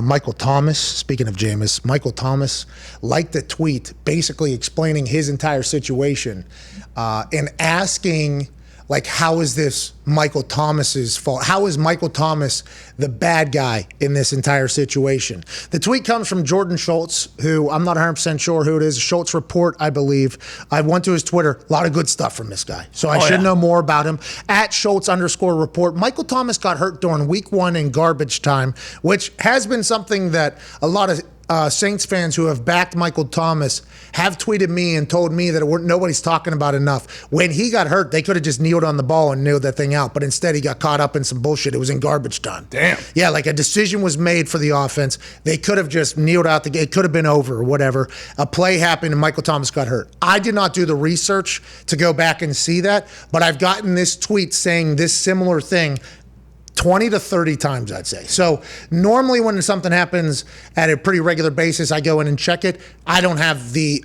Michael Thomas, speaking of Jameis, Michael Thomas liked a tweet basically explaining his entire situation and asking, like, how is this Michael Thomas's fault? How is Michael Thomas the bad guy in this entire situation? The tweet comes from Jordan Schultz, who I'm not 100% sure who it is. Schultz Report, I believe. I went to his Twitter. A lot of good stuff from this guy. So I should know more about him. At Schultz_report, Michael Thomas got hurt during week 1 in garbage time, which has been something that a lot of Saints fans who have backed Michael Thomas have tweeted me and told me that nobody's talking about enough. When he got hurt, they could have just kneeled on the ball and nailed that thing out, but instead he got caught up in some bullshit. It was in garbage time. Damn. Yeah, like a decision was made for the offense. They could have just kneeled out the game. It could have been over or whatever. A play happened and Michael Thomas got hurt. I did not do the research to go back and see that, but I've gotten this tweet saying this similar thing 20 to 30 times, I'd say. So normally when something happens at a pretty regular basis, I go in and check it. I don't have the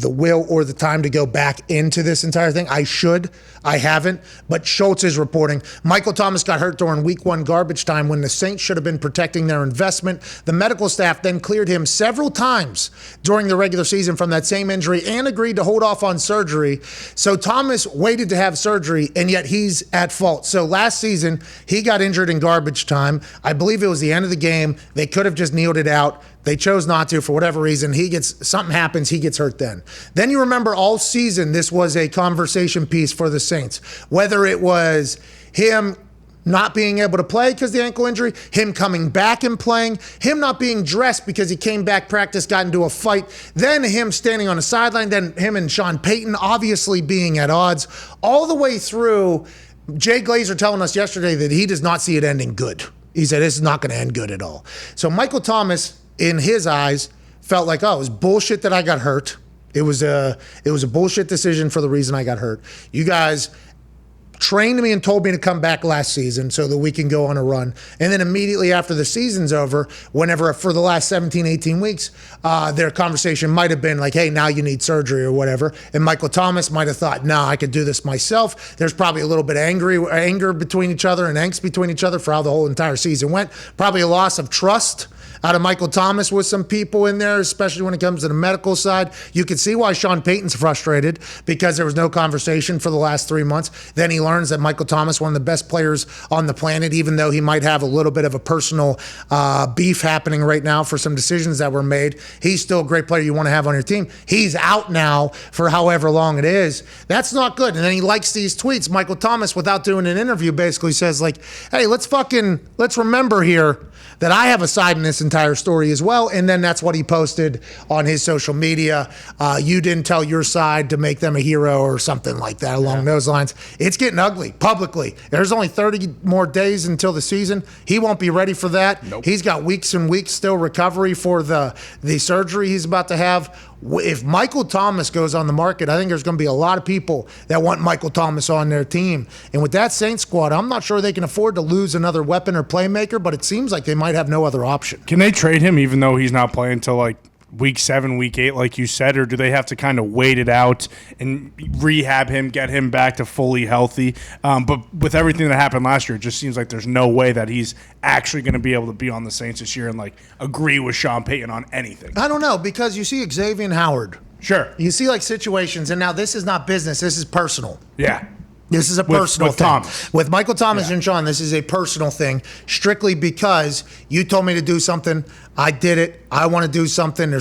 will or the time to go back into this entire thing. I should. I haven't. But Schultz is reporting Michael Thomas got hurt during week 1 garbage time when the Saints should have been protecting their investment. The medical staff then cleared him several times during the regular season from that same injury and agreed to hold off on surgery. So Thomas waited to have surgery, and yet he's at fault. So last season, he got injured in garbage time. I believe it was the end of the game. They could have just kneeled it out. They chose not to for whatever reason. Something happens, he gets hurt then. Then you remember all season, this was a conversation piece for the Saints. Whether it was him not being able to play because of the ankle injury, him coming back and playing, him not being dressed because he came back, practice, got into a fight, then him standing on the sideline, then him and Sean Payton obviously being at odds. All the way through, Jay Glazer telling us yesterday that he does not see it ending good. He said this is not going to end good at all. So Michael Thomas, in his eyes, felt like, oh, it was bullshit that I got hurt. It was a bullshit decision for the reason I got hurt. You guys trained me and told me to come back last season so that we can go on a run. And then immediately after the season's over, whenever for the last 17, 18 weeks, their conversation might have been like, hey, now you need surgery or whatever. And Michael Thomas might have thought, no, I could do this myself. There's probably a little bit of anger between each other and angst between each other for how the whole entire season went. Probably a loss of trust out of Michael Thomas with some people in there, especially when it comes to the medical side. You can see why Sean Payton's frustrated because there was no conversation for the last 3 months. Then he learns that Michael Thomas, one of the best players on the planet, even though he might have a little bit of a personal beef happening right now for some decisions that were made, he's still a great player you want to have on your team. He's out now for however long it is. That's not good. And then he likes these tweets. Michael Thomas, without doing an interview, basically says like, hey, let's remember here that I have a side in this entire story as well. And then that's what he posted on his social media. You didn't tell your side to make them a hero or something like that along those lines. It's getting ugly publicly. There's only 30 more days until the season. He won't be ready for that. Nope. He's got weeks and weeks still recovery for the surgery he's about to have. If Michael Thomas goes on the market, I think there's going to be a lot of people that want Michael Thomas on their team. And with that Saints squad, I'm not sure they can afford to lose another weapon or playmaker, but it seems like they might have no other option. Can they trade him even though he's not playing until like week 7, week 8, like you said, or do they have to kind of wait it out and rehab him, get him back to fully healthy? But with everything that happened last year, it just seems like there's no way that he's actually going to be able to be on the Saints this year and like agree with Sean Payton on anything. I don't know, because you see Xavier Howard. Sure. You see like situations, and now this is not business, this is personal. Yeah. This is a personal thing. Thomas. With Michael Thomas and Sean, this is a personal thing, strictly because you told me to do something. I did it. I want to do something.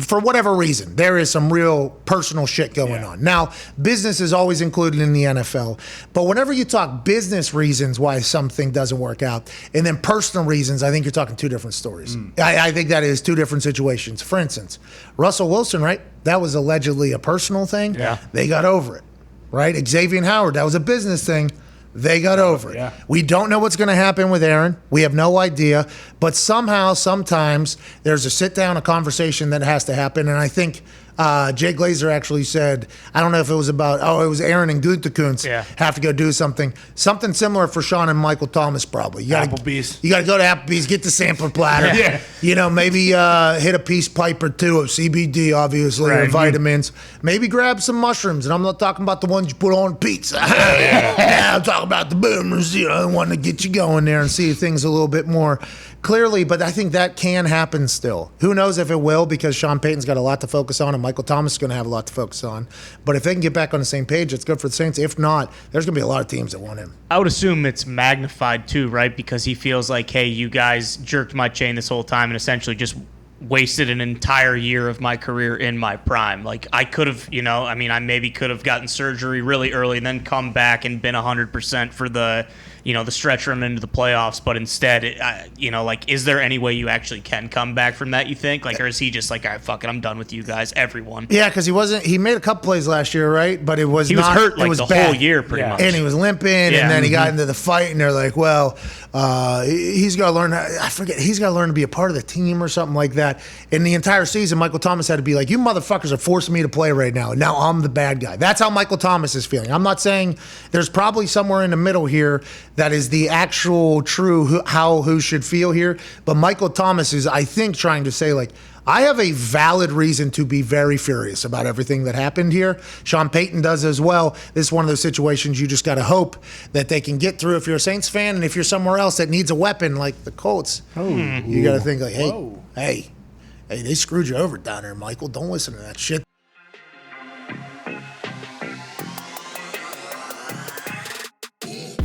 For whatever reason, there is some real personal shit going on. Now, business is always included in the NFL, but whenever you talk business reasons why something doesn't work out, and then personal reasons, I think you're talking two different stories. I think that is two different situations. For instance, Russell Wilson, right? That was allegedly a personal thing. Yeah. They got over it. Right? Xavier Howard, that was a business thing. They got over it. Yeah. We don't know what's going to happen with Aaron. We have no idea. But somehow, sometimes, there's a sit-down, a conversation that has to happen. And I think Jay Glazer actually said, I don't know if it was about, it was Aaron and Gutekunst have to go do something. Something similar for Sean and Michael Thomas probably. Applebee's. You got to go to Applebee's, get the sampler platter. Yeah. You know, maybe hit a peace pipe or two of CBD, obviously, or vitamins. Maybe grab some mushrooms. And I'm not talking about the ones you put on pizza. I'm talking about the boomers, the one to get you going there and see things a little bit more clearly, but I think that can happen still. Who knows if it will, because Sean Payton's got a lot to focus on and Michael Thomas is going to have a lot to focus on. But if they can get back on the same page, it's good for the Saints. If not, there's going to be a lot of teams that want him. I would assume it's magnified too, right? Because he feels like, hey, you guys jerked my chain this whole time and essentially just wasted an entire year of my career in my prime. Like, I could have, I maybe could have gotten surgery really early and then come back and been 100% for the stretch run into the playoffs. But instead, is there any way you actually can come back from that, you think? Like, or is he just like, all right, fuck it, I'm done with you guys, everyone? Yeah, because he made a couple plays last year, right? But he was hurt like it was the bad. whole year pretty much. And he was limping, and then he got into the fight, and they're like, well, he's got to learn, he's got to learn to be a part of the team or something like that. In the entire season, Michael Thomas had to be like, you motherfuckers are forcing me to play right now, and now I'm the bad guy. That's how Michael Thomas is feeling. I'm not saying there's probably somewhere in the middle here that is the actual true who should feel here, but Michael Thomas is, I think, trying to say, like, I have a valid reason to be very furious about everything that happened here. Sean Payton does as well. This is one of those situations you just got to hope that they can get through if you're a Saints fan, and if you're somewhere else that needs a weapon like the Colts, you got to think like, hey, they screwed you over down there, Michael. Don't listen to that shit.